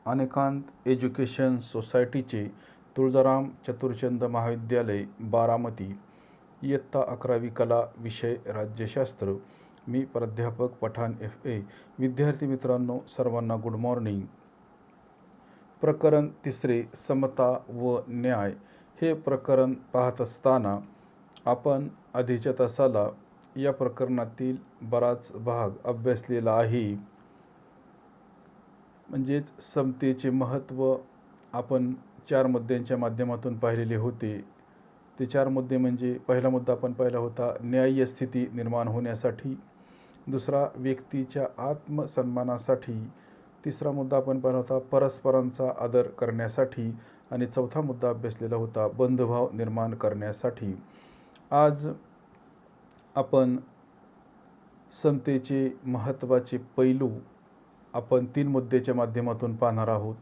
अनेकांत education सोसायटीचे तुळजाराम चतुरचंद महाविद्यालय बारामती, इयत्ता 11वी कला विषय राज्यशास्त्र. मी प्राध्यापक पठाण FA. विद्यार्थी मित्रांनो, सर्वांना गुड मॉर्निंग. प्रकरण 3 समता व न्याय हे प्रकरण पाहत असताना आपण आधीच्या तासाला या प्रकरणातील बराच भाग अभ्यासलेला आहे. म्हणजेच समतेचे महत्त्व आपण 4 मुद्द्यांच्या माध्यमातून पाहिलेले होते. ते 4 मुद्दे म्हणजे पहिला मुद्दा आपण पाहिला होता न्याय्य स्थिती निर्माण होण्यासाठी, दुसरा व्यक्तीच्या आत्मसन्मानासाठी, तिसरा मुद्दा आपण पाहिला होता परस्परांचा आदर करण्यासाठी आणि चौथा मुद्दा अभ्यासलेला होता बंधुभाव निर्माण करण्यासाठी. आज आपण समतेचे महत्त्वाचे पैलू आपण 3 मुद्द्याच्या माध्यमातून पाहणार आहोत.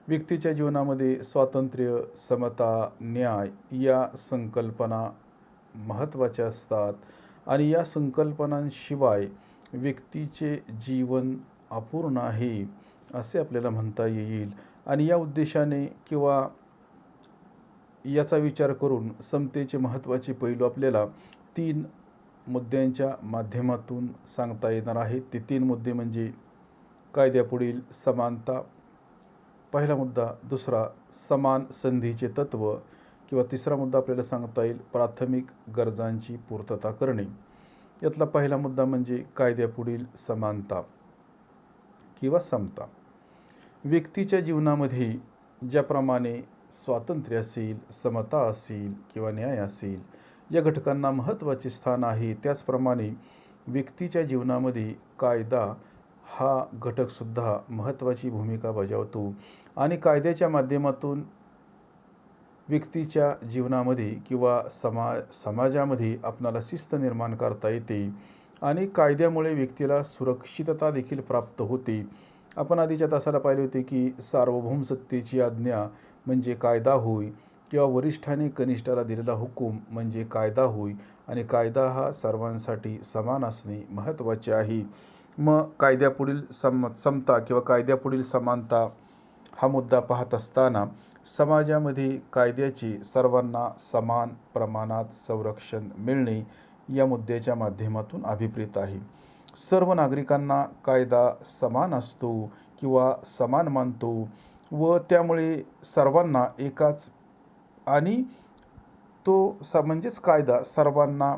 व्यक्तीच्या जीवनामध्ये स्वातंत्र्य, समता, न्याय या संकल्पना महत्त्वाच्या असतात आणि या संकल्पनांशिवाय व्यक्तीचे जीवन अपूर्ण आहे असे आपल्याला म्हणता येईल. आणि या उद्देशाने किंवा याचा विचार करून समतेचे महत्त्वाचे पैलू आपल्याला 3 मुद्द्यांच्या माध्यमातून सांगता येणार आहेत. ते 3 मुद्दे म्हणजे कायद्यापुढील समानता, पहिला मुद्दा, दुसरा समान संधीचे तत्त्व किंवा तिसरा मुद्दा आपल्याला सांगता येईल प्राथमिक गरजांची पूर्तता करणे. यातला पहिला मुद्दा म्हणजे कायद्यापुढील समानता किंवा समता. व्यक्तीच्या जीवनामध्ये ज्याप्रमाणे स्वातंत्र्य असेल, समता असेल किंवा न्याय असेल या घटकांना महत्त्वाचे स्थान आहे, त्याचप्रमाणे व्यक्तीच्या जीवनामध्ये कायदा हा घटकसुद्धा महत्त्वाची भूमिका बजावतो. आणि कायद्याच्या माध्यमातून व्यक्तीच्या जीवनामध्ये किंवा समाजामध्ये आपणाला शिस्त निर्माण करता येते आणि कायद्यामुळे व्यक्तीला सुरक्षितता देखील प्राप्त होते. आपण आधीच्या तासाला पाहिले होते की सार्वभौम सत्तेची आज्ञा म्हणजे कायदा होय किंवा वरिष्ठाने कनिष्ठाला दिलेला हुकूम म्हणजे कायदा होय आणि कायदा हा सर्वांसाठी समान असणे महत्त्वाचे आहे. मग कायद्यापुढील समता किंवा कायद्यापुढील समानता हा मुद्दा पाहत असताना समाजामध्ये कायद्याचे सर्वांना समान प्रमाणात संरक्षण मिळणे या मुद्द्याच्या माध्यमातून अभिप्रेत आहे. सर्व नागरिकांना कायदा समान असतो किंवा समान मानतो व त्यामुळे सर्वांना एकाच आणि तो म्हणजेच कायदा सर्वांना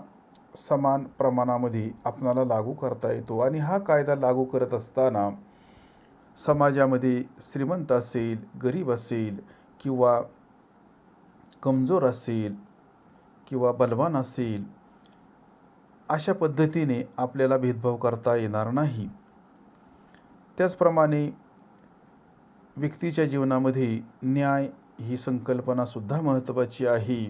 समान प्रमाणामध्ये आपणाला लागू करता येतो. आणि हा कायदा लागू करत असताना समाजामध्ये श्रीमंत असेल, गरीब असेल किंवा कमजोर असेल किंवा बलवान असेल अशा पद्धतीने आपल्याला भेदभाव करता येणार नाही. त्याचप्रमाणे व्यक्तीच्या जीवनामध्ये न्याय ही संकल्पनासुद्धा महत्त्वाची आहे.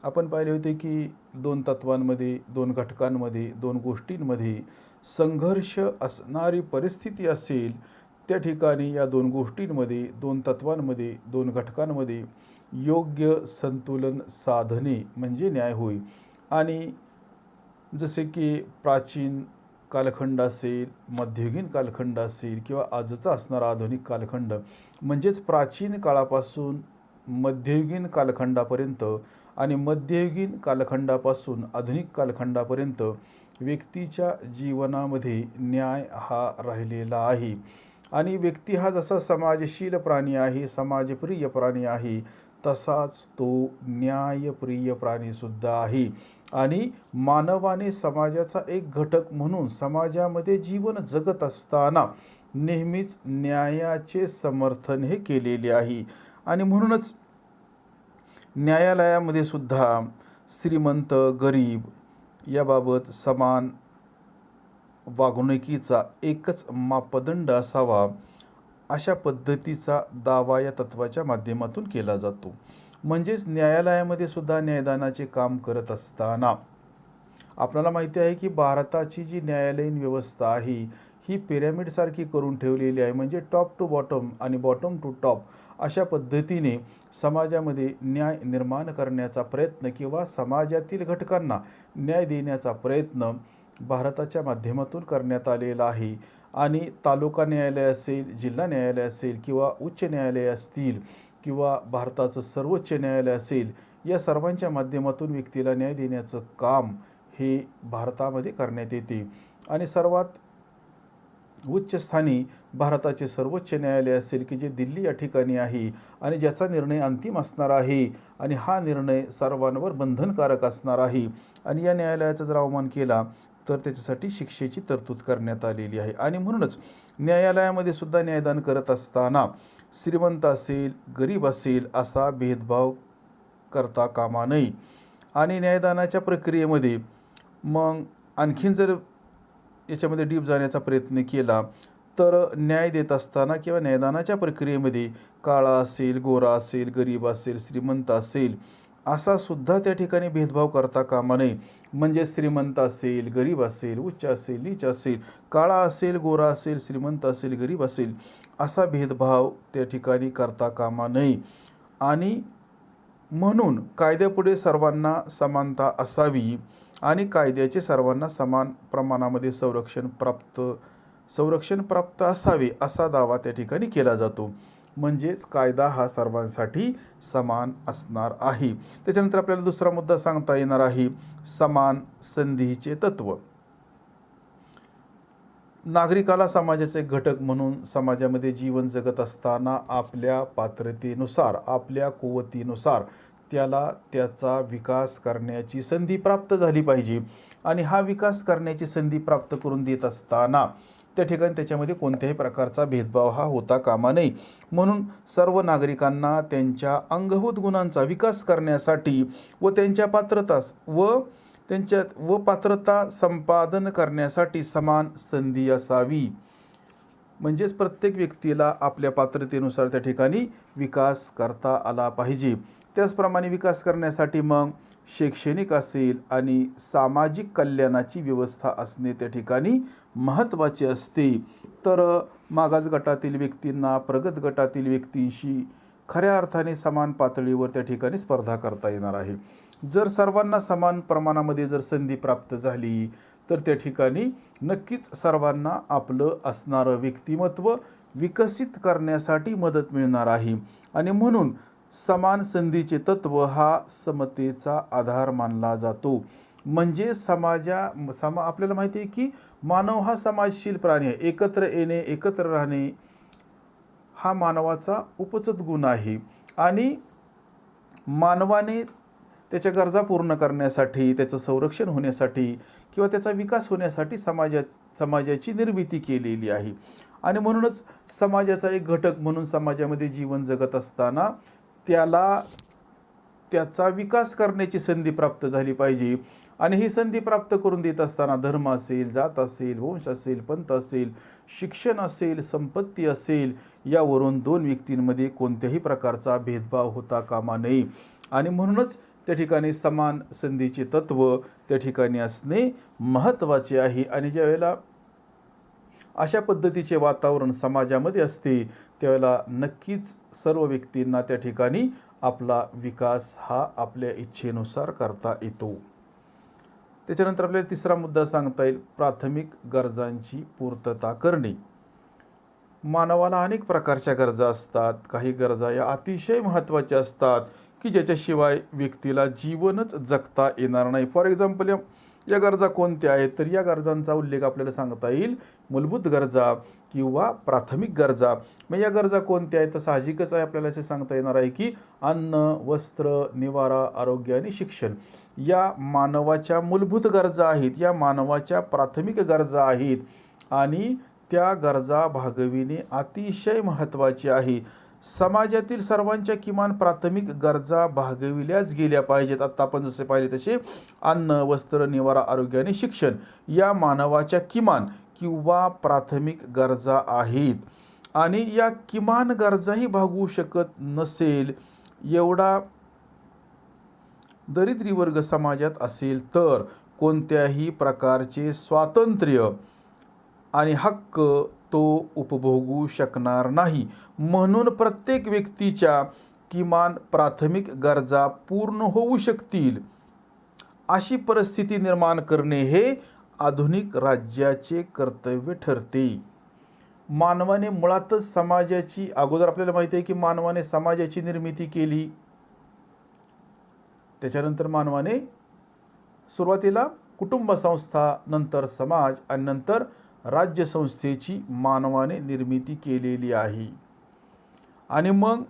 आपण पाहिले होते की 2 तत्वांमध्ये, 2 घटकांमध्ये, 2 गोष्टींमध्ये संघर्ष असणारी परिस्थिती असेल त्या ठिकाणी या 2 गोष्टींमध्ये, 2 तत्वांमध्ये, 2 घटकांमध्ये योग्य संतुलन साधणे म्हणजे न्याय होय. आणि जसे की प्राचीन कालखंड असेल, मध्ययुगीन कालखंड असेल किंवा आजचा असणारा आधुनिक कालखंड म्हणजेच प्राचीन काळापासून मध्ययुगीन कालखंडापर्यंत आणि मध्ययुगीन कालखंडापासून आधुनिक कालखंडापर्यंत व्यक्तीच्या जीवनामध्ये न्याय हा राहिलेला आहे. आणि व्यक्ती हा जसा समाजशील प्राणी आहे, समाजप्रिय प्राणी आहे, तसाच तो न्यायप्रिय प्राणीसुद्धा आहे. आणि मानवाने समाजाचा एक घटक म्हणून समाजामध्ये जीवन जगत असताना नेहमीच न्यायाचे समर्थन हे केलेले आहे. आणि म्हणूनच न्यायालयामध्ये सुद्धा श्रीमंत गरीब याबाबत समान वागणुकीचा एकच मापदंड असावा अशा पद्धतीचा दावा या तत्वाच्या माध्यमातून केला जातो. म्हणजेच न्यायालयामध्ये सुद्धा न्यायदानाचे काम करत असताना आपल्याला माहिती आहे की भारताची जी न्यायालयीन व्यवस्था आहे ही पिरॅमिडसारखी करून ठेवलेली आहे. म्हणजे टॉप टू बॉटम आणि बॉटम टू टॉप अशा पद्धतीने समाजामध्ये न्याय निर्माण करण्याचा प्रयत्न किंवा समाजातील घटकांना न्याय देण्याचा प्रयत्न भारताच्या माध्यमातून करण्यात आलेला आहे. आणि तालुका न्यायालय असेल, जिल्हा न्यायालय असेल किंवा उच्च न्यायालय असतील किंवा भारताचं सर्वोच्च न्यायालय असेल, या सर्वांच्या माध्यमातून व्यक्तीला न्याय देण्याचं काम हे भारतामध्ये करण्यात येते. आणि सर्वात उच्च स्थानी भारताचे सर्वोच्च न्यायालय असेल की जे दिल्ली या ठिकाणी आहे आणि ज्याचा निर्णय अंतिम असणार आहे आणि हा निर्णय सर्वांवर बंधनकारक असणार आहे. आणि या न्यायालयाचा जर अवमान केला तर त्याच्यासाठी शिक्षेची तरतूद करण्यात आलेली आहे. आणि म्हणूनच न्यायालयामध्ये सुद्धा न्यायदान करत असताना श्रीमंत असेल, गरीब असेल असा भेदभाव करता कामा नये. आणि न्यायदानाच्या प्रक्रियेमध्ये मग आणखीन जर याच्यामध्ये डीप जाण्याचा प्रयत्न केला तर न्याय देत असताना किंवा न्यायदानाच्या प्रक्रियेमध्ये काळा असेल, गोरा असेल, गरीब असेल, श्रीमंत असेल असा सुद्धा त्या ठिकाणी भेदभाव करता कामा नये. म्हणजे श्रीमंत असेल, गरीब असेल, उच्च असेल, नीच असेल, काळा असेल, गोरा असेल, श्रीमंत असेल, गरीब असेल असा भेदभाव त्या ठिकाणी करता कामा नये. आणि म्हणून कायद्यापुढे सर्वांना समानता असावी आणि कायद्याचे सर्वांना समान प्रमाणामध्ये संरक्षण प्राप्त असावे असा दावा त्या ठिकाणी केला जातो. म्हणजेच कायदा हा सर्वांसाठी समान असणार आहे. त्याच्यानंतर आपल्याला दुसरा मुद्दा सांगता येणार आहे, समान संधीचे तत्व. नागरिकाला समाजाचे घटक म्हणून समाजामध्ये जीवन जगत असताना आपल्या पात्रतेनुसार, आपल्या कुवतीनुसार त्याला त्याचा विकास करण्याची संधी प्राप्त झाली पाहिजे. आणि हा विकास करण्याची संधी प्राप्त करून देत असताना त्या ठिकाणी त्याच्यामध्ये कोणत्याही प्रकारचा भेदभाव हा होता कामा नये. म्हणून सर्व नागरिकांना त्यांच्या अंगभूत गुणांचा विकास करण्यासाठी व त्यांच्या पात्रता संपादन करण्यासाठी समान संधी असावी. म्हणजेच प्रत्येक व्यक्तीला आपल्या पात्रतेनुसार त्या ठिकाणी विकास करता आला पाहिजे. त्याचप्रमाणे विकास करण्यासाठी मग शैक्षणिक असेल आणि सामाजिक कल्याणाची व्यवस्था असणे त्या ठिकाणी महत्त्वाचे असते. तर मागास गटातील व्यक्तींना प्रगत गटातील व्यक्तींशी खऱ्या अर्थाने समान पातळीवर त्या ठिकाणी स्पर्धा करता येणार आहे. जर सर्वांना समान प्रमाणामध्ये जर संधी प्राप्त झाली तर त्या ठिकाणी नक्कीच सर्वांना आपलं असणारं व्यक्तिमत्व विकसित करण्यासाठी मदत मिळणार आहे. आणि म्हणून समान संधीचे तत्व हा समतेचा आधार मानला जातो. म्हणजे आपल्याला माहिती आहे की मानव हा समाजशील प्राणी आहे. एकत्र येणे, एकत्र राहणे हा मानवाचा उपजत गुण आहे. आणि मानवाने त्याच्या गरजा पूर्ण करण्यासाठी, त्याचं संरक्षण होण्यासाठी किंवा त्याचा विकास होण्यासाठी समाजाची निर्मिती केलेली आहे. आणि म्हणूनच समाजाचा एक घटक म्हणून समाजामध्ये जीवन जगत असताना त्याला त्याचा विकास करण्याची संधी प्राप्त झाली पाहिजे. आणि ही संधी प्राप्त करून देत असताना धर्म असेल, जात असेल, वंश असेल, पंथ असेल, शिक्षण असेल, संपत्ती असेल, यावरून दोन व्यक्तींमध्ये कोणत्याही प्रकारचा भेदभाव होता कामा नये. आणि म्हणूनच त्या ठिकाणी समान संधीचे तत्व त्या ठिकाणी असणे महत्त्वाचे आहे. आणि ज्यावेळेला अशा पद्धतीचे वातावरण समाजामध्ये असते त्यावेळेला नक्कीच सर्व व्यक्तींना त्या ठिकाणी आपला विकास हा आपल्या इच्छेनुसार करता येतो. त्याच्यानंतर आपल्याला तिसरा मुद्दा सांगता येईल, प्राथमिक गरजांची पूर्तता करणे. मानवाला अनेक प्रकारच्या गरजा असतात. काही गरजा या अतिशय महत्त्वाच्या असतात की ज्याच्याशिवाय व्यक्तीला जीवनच जगता येणार नाही. फॉर एक्झाम्पल या गरजा कोणत्या आहेत तर या गरजांचा उल्लेख आपल्याला सांगता येईल मूलभूत गरजा किंवा प्राथमिक गरजा. मग या गरजा कोणत्या आहेत तर साहजिकच आहे आपल्याला असे सांगता येणार आहे की अन्न, वस्त्र, निवारा, आरोग्य आणि शिक्षण या मानवाच्या मूलभूत गरजा आहेत, या मानवाच्या प्राथमिक गरजा आहेत. आणि त्या गरजा भागविणे अतिशय महत्त्वाचे आहे. समाजातील सर्वांच्या किमान प्राथमिक गरजा भागविल्याच गेल्या पाहिजेत. आता आपण जसे पाहिले तसे अन्न, वस्त्र, निवारा, आरोग्य आणि शिक्षण या मानवाच्या किमान किंवा प्राथमिक गरजा आहेत. आणि या किमान गरजाही भागवू शकत नसेल एवढा दरिद्री वर्ग समाजात असेल तर कोणत्याही प्रकारचे स्वातंत्र्य आणि हक्क तो उपभोगू शकणार नाही. म्हणून प्रत्येक व्यक्तीच्या किमान प्राथमिक गरजा पूर्ण होऊ शकतील अशी परिस्थिती निर्माण करणे हे आधुनिक राज्याचे कर्तव्य ठरते. मानवाने मुळातच समाजाची, अगोदर आपल्याला माहिती आहे की मानवाने समाजाची निर्मिती केली, त्याच्यानंतर मानवाने सुरुवातीला कुटुंब संस्था, नंतर समाज आणि नंतर राज्यसंस्थेची मानवाने निर्मिती केलेली आहे. आणि मग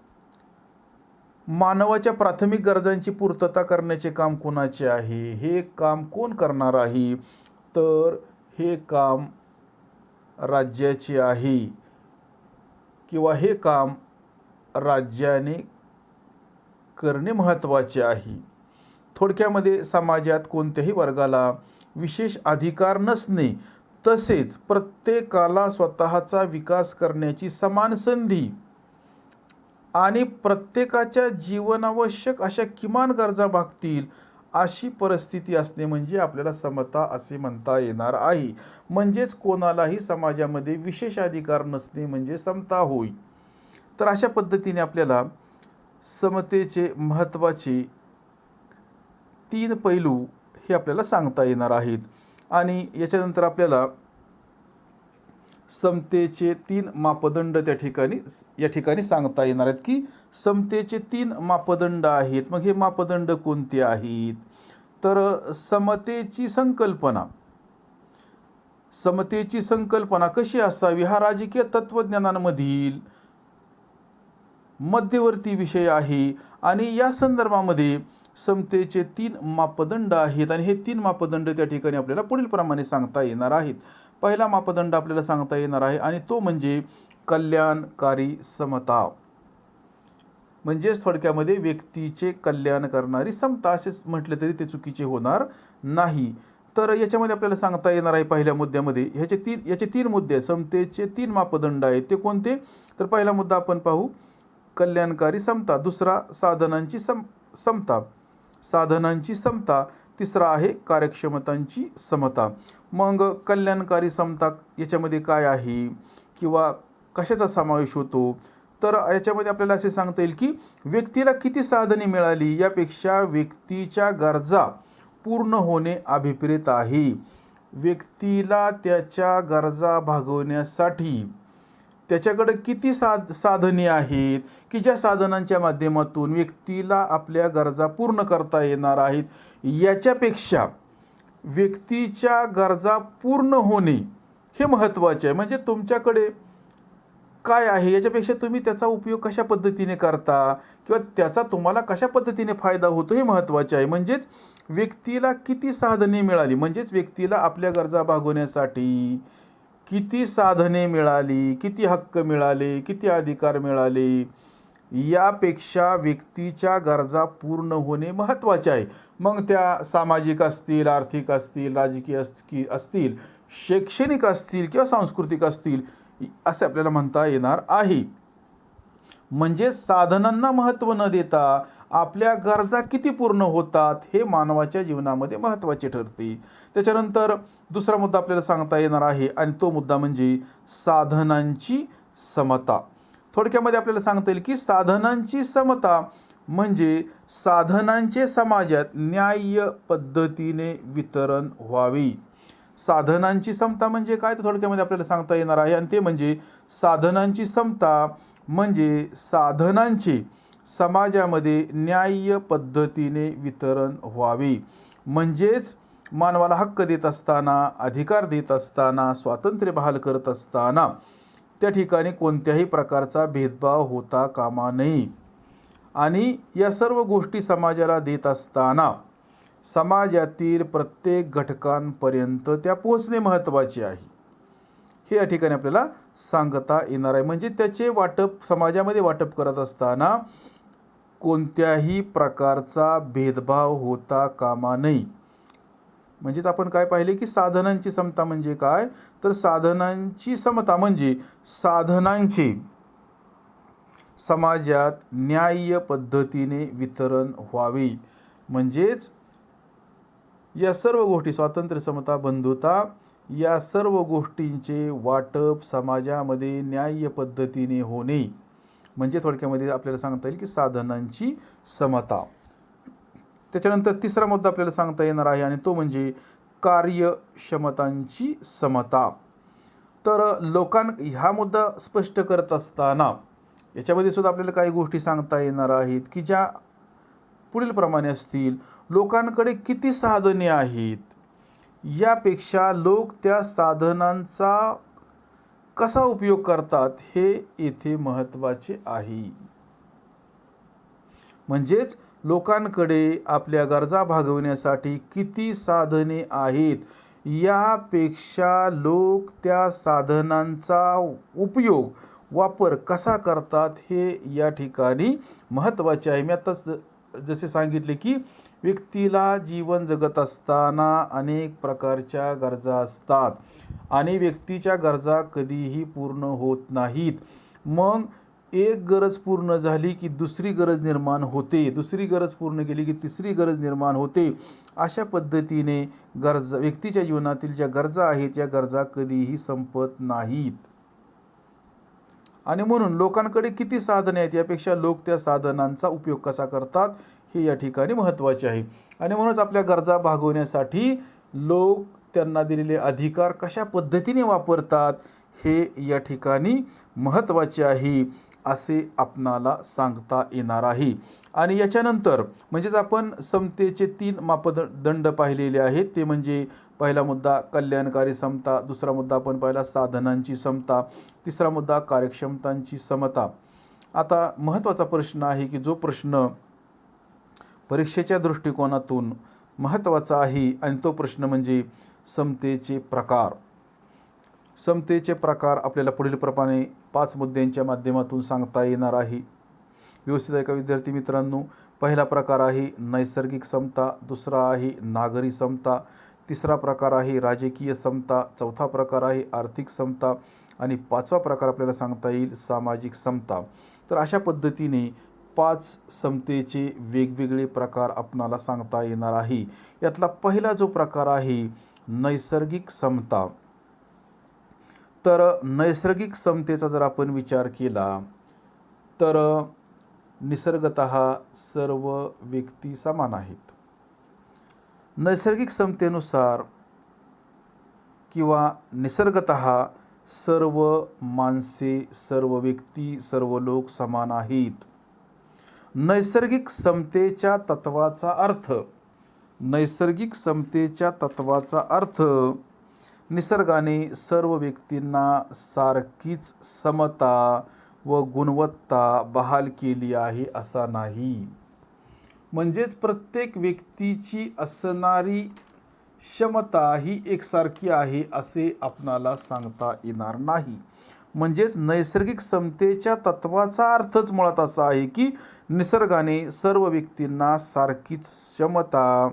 मानवाच्या प्राथमिक गरजांची पूर्तता करण्याचे काम कोणाचे आहे? हे काम कोण करणार आहे? तर हे काम राज्याचे आहे किंवा हे काम राज्याने करणे महत्त्वाचे आहे. थोडक्यामध्ये समाजात कोणत्याही वर्गाला विशेष अधिकार नसणे, तसेच प्रत्येकाला स्वतःचा विकास करण्याची समान संधी आणि प्रत्येकाच्या जीवनावश्यक अशा किमान गरजा भागतील अशी परिस्थिती असणे म्हणजे आपल्याला समता असे म्हणता येणार आहे. म्हणजेच कोणालाही समाजामध्ये विशेष अधिकार नसणे म्हणजे समता होय. तर अशा पद्धतीने आपल्याला समतेचे महत्त्वाचे 3 पैलू हे आपल्याला सांगता येणार आहेत. आणि याच्यानंतर आपल्याला समतेचे 3 मापदंड या ठिकाणी सांगता येणार आहेत की समतेचे 3 मापदंड आहेत. मग हे मापदंड कोणते आहेत? तर समतेची संकल्पना कशी असावी हा राजकीय तत्त्वज्ञानांमधील मध्यवर्ती विषय आहे. आणि या संदर्भामध्ये समतेचे 3 मापदंड आहेत आणि हे 3 मापदंड त्या ठिकाणी आपल्याला पुढील प्रमाणे सांगता येणार आहेत. पहिला मापदंड आपल्याला सांगता येणार आहे आणि तो म्हणजे कल्याणकारी समता. म्हणजेच थोडक्यामध्ये व्यक्तीचे कल्याण करणारी समता असे म्हटले तरी ते चुकीचे होणार नाही. तर याच्यामध्ये आपल्याला सांगता येणार आहे पहिल्या मुद्द्यामध्ये याचे 3 मुद्दे, समतेचे 3 मापदंड आहेत. ते कोणते? तर पहिला मुद्दा आपण पाहू, कल्याणकारी समता. दुसरा साधनांची समता. तिसरा आहे कार्यक्षमतांची समता. मग कल्याणकारी समता याच्यामध्ये काय आहे किंवा कशाचा समावेश होतो? तर याच्यामध्ये आपल्याला असे सांगता येईल की व्यक्तीला किती साधने मिळाली यापेक्षा व्यक्तीच्या गरजा पूर्ण होणे अभिप्रेत आहे. व्यक्तीला त्याच्या गरजा भागवण्यासाठी त्याच्याकडे किती साधने आहेत की ज्या साधनांच्या माध्यमातून व्यक्तीला आपल्या गरजा पूर्ण करता येणार आहेत, याच्यापेक्षा व्यक्तीच्या गरजा पूर्ण होणे हे महत्त्वाचे आहे. म्हणजे तुमच्याकडे काय आहे याच्यापेक्षा तुम्ही त्याचा उपयोग कशा पद्धतीने करता किंवा त्याचा तुम्हाला कशा पद्धतीने फायदा होतो हे महत्त्वाचे आहे. म्हणजेच व्यक्तीला किती साधने मिळाली, म्हणजेच व्यक्तीला आपल्या गरजा भागवण्यासाठी किती साधने मिळाली, किती हक्क मिळाले, किती अधिकार मिळाले, यापेक्षा व्यक्तीच्या गरजा पूर्ण होणे महत्त्वाचे आहे. मग त्या सामाजिक असतील, आर्थिक असतील, राजकीय असतील, शैक्षणिक असतील किंवा सांस्कृतिक असतील असे आपल्याला म्हणता येणार आहे. म्हणजे साधनांना महत्त्व न देता आपल्या गरजा किती पूर्ण होतात हे मानवाच्या जीवनामध्ये महत्त्वाचे ठरते. त्याच्यानंतर दुसरा मुद्दा आपल्याला सांगता येणार आहे आणि तो मुद्दा म्हणजे साधनांची समता. थोडक्यामध्ये आपल्याला सांगता येईल की साधनांची समता म्हणजे साधनांचे समाजात न्याय्य पद्धतीने वितरण व्हावे. साधनांची समता म्हणजे काय तर थोडक्यामध्ये आपल्याला सांगता येणार आहे आणि ते म्हणजे साधनांची समता म्हणजे साधनांचे समाजामध्ये न्याय्य पद्धतीने वितरण व्हावे. म्हणजेच मानवाला हक्क देत असताना, अधिकार देत असताना, स्वातंत्र्य बहाल करत असताना त्या ठिकाणी कोणत्याही प्रकारचा भेदभाव होता कामा नये. आणि या सर्व गोष्टी समाजाला देत असताना समाजातील प्रत्येक घटकांपर्यंत त्या पोहोचणे महत्त्वाचे आहे. हे या ठिकाणी आपल्याला सांगता येणार आहे. म्हणजे त्याचे समाजामध्ये वाटप करत असताना कोणत्याही प्रकारचा भेदभाव होता कामा नये. म्हणजेच आपण काय पाहिले की साधनांची समता म्हणजे काय, तर साधनांची समता म्हणजे साधनांचे समाजात न्याय्य पद्धतीने वितरण व्हावे. म्हणजेच या सर्व गोष्टी, स्वातंत्र्य, समता, बंधुता, या सर्व गोष्टींचे वाटप समाजामध्ये न्याय्य पद्धतीने होणे म्हणजे थोडक्यामध्ये आपल्याला सांगता येईल की साधनांची समता. त्याच्यानंतर तिसरा मुद्दा आपल्याला सांगता येणार आहे आणि तो म्हणजे कार्यक्षमतांची समता. तर हा मुद्दा स्पष्ट करत असताना याच्यामध्ये सुद्धा आपल्याला काही गोष्टी सांगता येणार आहेत की ज्या पुढील प्रमाणे असतील. लोकांकडे किती साधने आहेत यापेक्षा लोक त्या साधनांचा कसा उपयोग करतात हे येथे महत्त्वाचे आहे. म्हणजेच लोकांकडे आपल्या गरजा भागवण्यासाठी किती साधने आहेत यापेक्षा लोक त्या साधनांचा वापर कसा करतात हे या ठिकाणी महत्त्वाचे आहे. मी आत्ताच जसे सांगितले की व्यक्तीला जीवन जगत असताना अनेक प्रकारच्या गरजा असतात आणि व्यक्तीच्या गरजा कधीही पूर्ण होत नाहीत. मग एक गरज पूर्ण झाली की दुसरी गरज निर्माण होते, दुसरी गरज पूर्ण केली की तिसरी गरज निर्माण होते. अशा पद्धतीने व्यक्तीच्या जीवनातील ज्या गरजा आहेत या गरजा कधीही संपत नाहीत. आणि म्हणून लोकांकडे किती साधने आहेत यापेक्षा लोक त्या साधनांचा उपयोग कसा करतात हे या ठिकाणी महत्त्वाचे आहे. आणि म्हणूनच आपल्या गरजा भागवण्यासाठी लोक त्यांना दिलेले अधिकार कशा पद्धतीने वापरतात हे या ठिकाणी महत्त्वाचे आहे असे आपणाला सांगता येणार आहे. आणि याच्यानंतर म्हणजेच आपण समतेचे 3 मापदंड पाहिलेले आहेत. ते म्हणजे पहिला मुद्दा कल्याणकारी समता, दुसरा मुद्दा आपण पाहिला साधनांची समता, तिसरा मुद्दा कार्यक्षमतांची समता. आता महत्त्वाचा प्रश्न आहे की जो प्रश्न परीक्षेच्या दृष्टिकोनातून महत्त्वाचा आहे आणि तो प्रश्न म्हणजे समतेचे प्रकार. समतेचे प्रकार आपल्याला पुढील प्रमाणे 5 मुद्द्यांच्या माध्यमातून सांगता येणार आहे. व्यवस्थित आहे का विद्यार्थी मित्रांनो? पहिला प्रकार आहे नैसर्गिक समता, दुसरा आहे नागरी समता, तिसरा प्रकार आहे राजकीय समता, चौथा प्रकार आहे आर्थिक समता आणि 5वा प्रकार आपल्याला सांगता येईल सामाजिक समता. तर अशा पद्धतीने 5 समतेचे वेगवेगळे प्रकार आपणाला सांगता येणार आहे. यातला पहिला जो प्रकार आहे नैसर्गिक समता. तर नैसर्गिक समतेचा जर आपण विचार केला तर निसर्गतः सर्व व्यक्ती समान आहेत. नैसर्गिक समतेनुसार किंवा निसर्गतः सर्व माणसे, सर्व व्यक्ती, सर्व लोक समान आहेत. नैसर्गिक समतेच्या तत्वाचा अर्थ निसर्गाने सर्व व्यक्तींना सारखीच समता व गुणवत्ता बहाल केली आहे असा नाही. म्हणजेच प्रत्येक व्यक्तीची असणारी क्षमता ही एकसारखी आहे असे आपणाला सांगता येणार नाही. म्हणजेच नैसर्गिक समतेच्या तत्वाचा अर्थच मुळात असा आहे की निसर्गाने सर्व व्यक्तींना सारखीच क्षमता,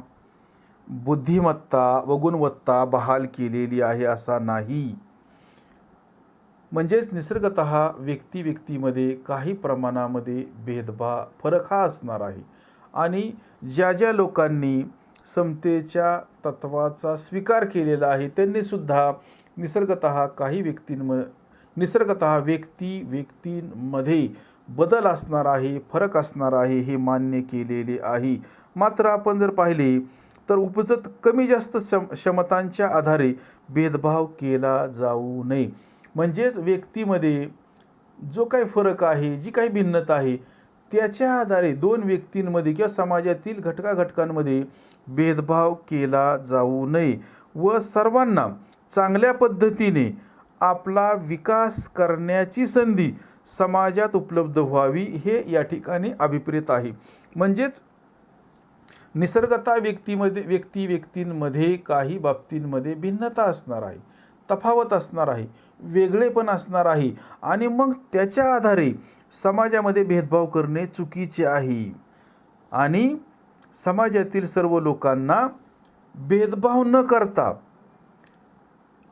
बुद्धिमत्ता व गुणवत्ता बहाल केलेली आहे असा नाही. म्हणजेच निसर्गतः व्यक्तीमध्ये काही प्रमाणामध्ये फरक हा असणार आहे. आणि ज्या लोकांनी समतेच्या तत्वाचा स्वीकार केलेला आहे त्यांनी सुद्धा निसर्गतः व्यक्तींमध्ये बदल असणार आहे, फरक असणार आहे हे मान्य केलेले आहे. मात्र आपण जर पाहिले तर उपजत कमी जास्त क्षमतांच्या आधारे भेदभाव केला जाऊ नये. म्हणजेच व्यक्तीमध्ये जो काही फरक आहे, जी काही भिन्नता आहे त्याच्या आधारे 2 व्यक्तींमध्ये किंवा समाजातील घटकांमध्ये भेदभाव केला जाऊ नये व सर्वांना चांगल्या पद्धतीने आपला विकास करण्याची संधी समाजात उपलब्ध व्हावी हे या ठिकाणी अभिप्रेत आहे. म्हणजेच निसर्गतः व्यक्तींमध्ये काही बाबतींमध्ये भिन्नता असणार आहे, तफावत असणार आहे, वेगळेपण असणार आहे आणि मग त्याच्या आधारे समाजामध्ये भेदभाव करणे चुकीचे आहे. आणि समाजातील सर्व लोकांना भेदभाव न करता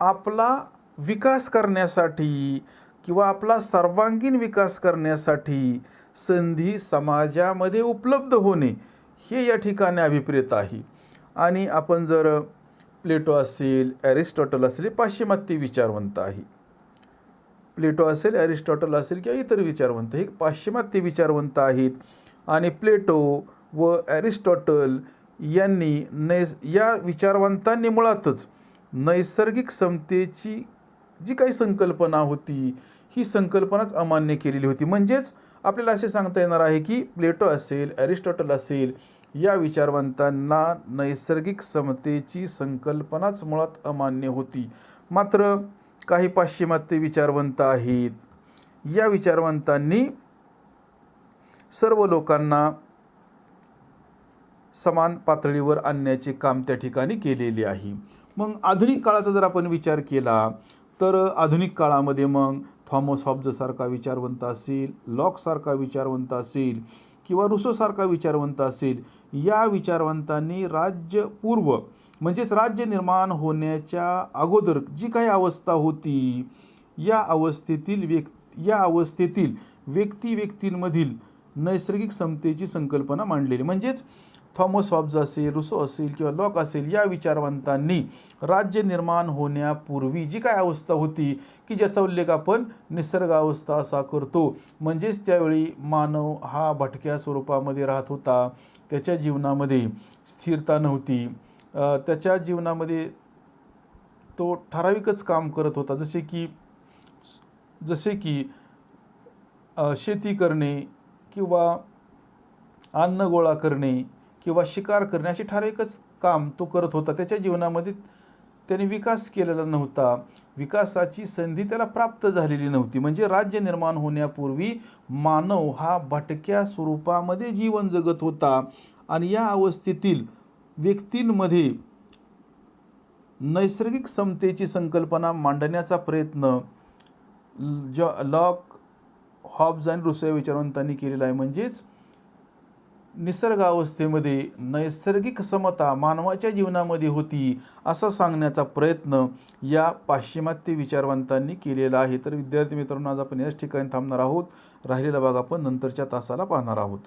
आपला विकास करण्यासाठी किंवा आपला सर्वांगीण विकास करण्यासाठी संधी समाजामध्ये उपलब्ध होणे हे या ठिकाणी अभिप्रेत आहे. आणि आपण जर प्लेटो असेल, ॲरिस्टॉटल असेल, पाश्चिमात्य विचारवंत आहे. प्लेटो असेल, ॲरिस्टॉटल असेल किंवा इतर विचारवंत हे पाश्चिमात्य विचारवंत आहेत. आणि प्लेटो व ॲरिस्टॉटल यांनी या विचारवंतांनी मुळातच नैसर्गिक समतेची जी काही संकल्पना होती, ही संकल्पनाच अमान्य केलेली होती. म्हणजेच आपल्याला असे सांगता येणार आहे की प्लेटो असेल, ॲरिस्टॉटल असेल, या विचारवंतांना नैसर्गिक समतेची संकल्पनाच मुळात अमान्य होती. मात्र काही पाश्चिमात्य विचारवंत आहेत, या विचारवंतांनी सर्व लोकांना समान पातळीवर आणण्याचे काम त्या ठिकाणी केलेले आहे. मग आधुनिक काळाचा जर आपण विचार केला तर आधुनिक काळामध्ये मग थॉमस हॉब्बजसारखा विचारवंत असेल, लॉकसारखा विचारवंत असेल किंवा रुसोसारखा विचारवंत असेल, या विचारवंतांनी राज्यपूर्व म्हणजेच राज्य निर्माण होण्याच्या अगोदर जी काही अवस्था होती, या अवस्थेतील व्यक्तींमधील नैसर्गिक समतेची संकल्पना मांडलेली. म्हणजेच थॉमस हॉब्बज असेल, रुसो असेल किंवा लॉक असेल, या विचारवंतांनी राज्य निर्माण होण्यापूर्वी जी काय अवस्था होती की ज्याचा उल्लेख आपण निसर्गावस्था असा करतो, म्हणजेच त्यावेळी मानव हा भटक्या स्वरूपामध्ये राहत होता, त्याच्या जीवनामध्ये स्थिरता नव्हती, त्याच्या जीवनामध्ये तो ठराविकच काम करत होता, जसे की शेती करणे किंवा अन्न गोळा करणे किंवा शिकार करणे, असे ठराविकच काम तो करत होता. त्याच्या जीवनामध्ये त्याने विकास केलेला नव्हता, विकासाची संधी त्याला प्राप्त झालेली नव्हती. म्हणजे राज्य निर्माण होण्यापूर्वी मानव हा भटक्या स्वरूपामध्ये जीवन जगत होता आणि या अवस्थेतील व्यक्तींमध्ये नैसर्गिक समतेची संकल्पना मांडण्याचा प्रयत्न लॉक, हॉब्बज आणि रुसो या विचारवंतांनी केलेला आहे. म्हणजेच निसर्गावस्थेमध्ये नैसर्गिक समता मानवाच्या जीवनामध्ये होती असं सांगण्याचा प्रयत्न या पाश्चिमात्य विचारवंतांनी केलेला आहे. तर विद्यार्थी मित्रांनो, आज आपण याच ठिकाणी थांबणार आहोत. राहिलेला भाग आपण नंतरच्या तासाला पाहणार आहोत.